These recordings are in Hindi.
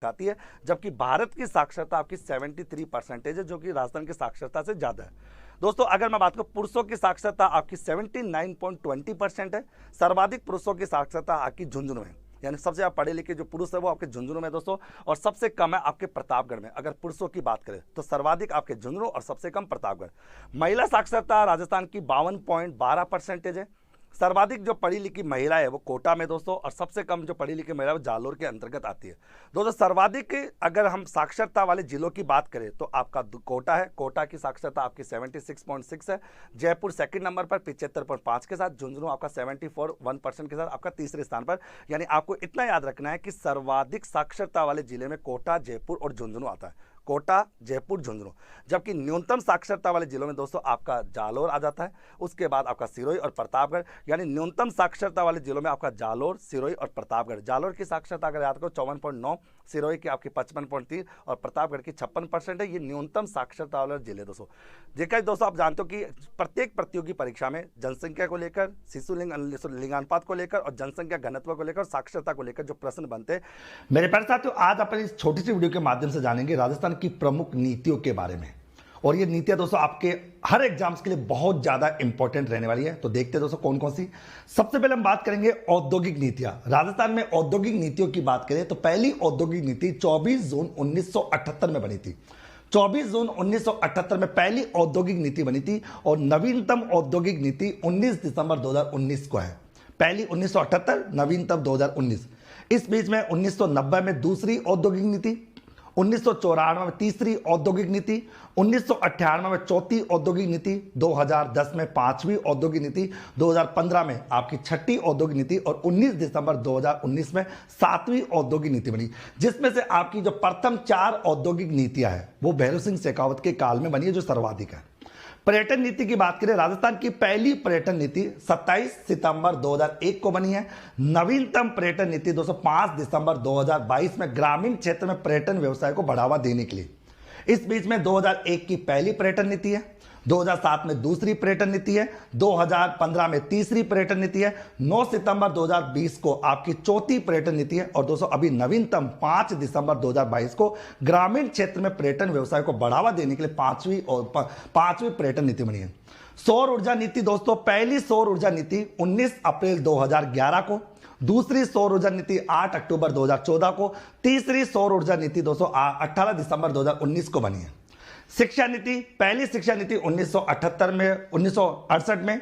आती है, जबकि भारत की साक्षरता आपकी 73% है, जो कि राजस्थान की साक्षरता से ज़्यादा है। दोस्तों, अगर मैं बात करूं पुरुषों की साक्षरता आपकी 79.20% है। सर्वाधिक पुरुषों की साक्षरता आपकी झुंझुनू में, यानी सबसे ज़्यादा पढ़े लिखे जो पुरुष है वो आपके झुंझुनू में दोस्तों, और सबसे कम है आपके प्रतापगढ़ में। अगर पुरुषों की बात करें तो सर्वाधिक आपके झुंझुनू और सबसे कम प्रतापगढ़। महिला साक्षरता राजस्थान की 52.12% है। सर्वाधिक जो पढ़ी लिखी महिला है वो कोटा में दोस्तों, और सबसे कम जो पढ़ी लिखी महिला है वो जालोर के अंतर्गत आती है। दोस्तों, सर्वाधिक अगर हम साक्षरता वाले जिलों की बात करें तो आपका कोटा है। कोटा की साक्षरता आपकी 76.6 है। जयपुर सेकंड नंबर पर 75.5 के साथ। झुंझुनू आपका 74.1% के साथ आपका तीसरे स्थान पर। यानी आपको इतना याद रखना है कि सर्वाधिक साक्षरता वाले जिले में कोटा, जयपुर और झुंझुनू आता है। कोटा, जयपुर, झुंझुनू। जबकि न्यूनतम साक्षरता वाले जिलों में दोस्तों आपका जालोर आ जाता है, उसके बाद आपका सिरोही और प्रतापगढ़। यानी न्यूनतम साक्षरता वाले जिलों में आपका जालोर, सिरोही और प्रतापगढ़। जालोर की साक्षरता अगर याद करो 54.9, सिरोही की आपकी 55.3 और प्रतापगढ़ की 56% है। ये न्यूनतम साक्षरता वाले जिले दोस्तों। जैसे दोस्तों आप जानते हो कि प्रत्येक प्रतियोगी परीक्षा में जनसंख्या को लेकर, शिशु लिंगानुपात को लेकर और जनसंख्या घनत्व को लेकर, साक्षरता को लेकर जो प्रश्न बनते हैं। मेरे प्यारे साथियों, आज अपन इस छोटी सी वीडियो के माध्यम से जानेंगे राजस्थान की प्रमुख नीतियों के बारे में। और ये नीतियां दोस्तों आपके हर एग्जाम्स के लिए बहुत ज्यादा इंपॉर्टेंट रहने वाली है। तो देखते हैं दोस्तों कौन कौन सी। सबसे पहले हम बात करेंगे औद्योगिक नीतियां। राजस्थान में औद्योगिक नीतियों की बात करें तो पहली औद्योगिक नीति 24 जून 1978 में बनी थी। 24 जून 1978 में पहली औद्योगिक नीति बनी थी। और नवीनतम औद्योगिक नीति 19 दिसंबर 2019 को है। पहली 1978, नवीनतम 2019। इस बीच में 1990 में दूसरी औद्योगिक नीति, 1994 में तीसरी औद्योगिक नीति, 1998 में चौथी औद्योगिक नीति, 2010 में पांचवी औद्योगिक नीति, 2015 में आपकी छठी औद्योगिक नीति और 19 दिसंबर 2019 में सातवीं औद्योगिक नीति बनी। जिसमें से आपकी जो प्रथम 4 औद्योगिक नीतियां हैं वो भैरव सिंह शेखावत के काल में बनी है, जो सर्वाधिक है। पर्यटन नीति की बात करें, राजस्थान की पहली पर्यटन नीति 27 सितंबर 2001 को बनी है। नवीनतम पर्यटन नीति 5 दिसंबर 2022 में ग्रामीण क्षेत्र में पर्यटन व्यवसाय को बढ़ावा देने के लिए। इस बीच में 2001 की पहली पर्यटन नीति है, 2007 में दूसरी पर्यटन नीति है, 2015 में तीसरी पर्यटन नीति है, 9 सितंबर 2020 को आपकी चौथी पर्यटन नीति है। और दोस्तों अभी नवीनतम 5 दिसंबर 2022 को ग्रामीण क्षेत्र में पर्यटन व्यवसाय को बढ़ावा देने के लिए पांचवी पर्यटन नीति बनी है। सौर ऊर्जा नीति दोस्तों, पहली सौर ऊर्जा नीति 19 अप्रैल 2011 को, दूसरी सौर ऊर्जा नीति 8 अक्टूबर 2014 को, तीसरी सौर ऊर्जा नीति दोस्तों 18 दिसंबर 2019 को बनी है। शिक्षा नीति, पहली शिक्षा नीति 1968 में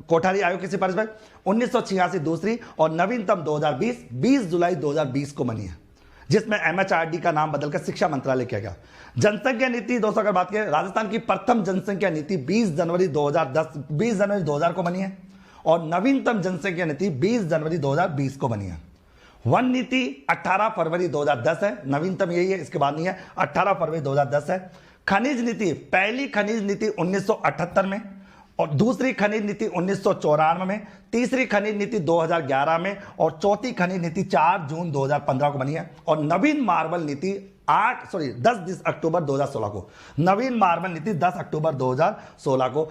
कोठारी आयोग की सिफारिश पर, 1986 दूसरी और नवीनतम 2020 जुलाई 2020 को बनी है, जिसमें MHRD का नाम बदलकर शिक्षा मंत्रालय किया गया। जनसंख्या नीति दोस्तों अगर बात करें, राजस्थान की प्रथम जनसंख्या नीति 20 जनवरी 2000 को बनी है और नवीनतम जनसंख्या नीति 20 जनवरी 2020 को बनी है। वन नीति 18 फरवरी 2010 है, नवीनतम यही है, इसके बाद नहीं है, 18 फरवरी 2010 है। खनिज नीति, पहली खनिज नीति 1978 में और दूसरी खनिज नीति 1994 में, तीसरी खनिज नीति 2011 में और चौथी खनिज नीति 4 जून 2015 को बनी है। और नवीन मार्बल नीति 10 अक्टूबर 2016 को, नवीन मार्बल नीति 10 अक्टूबर 2016 को।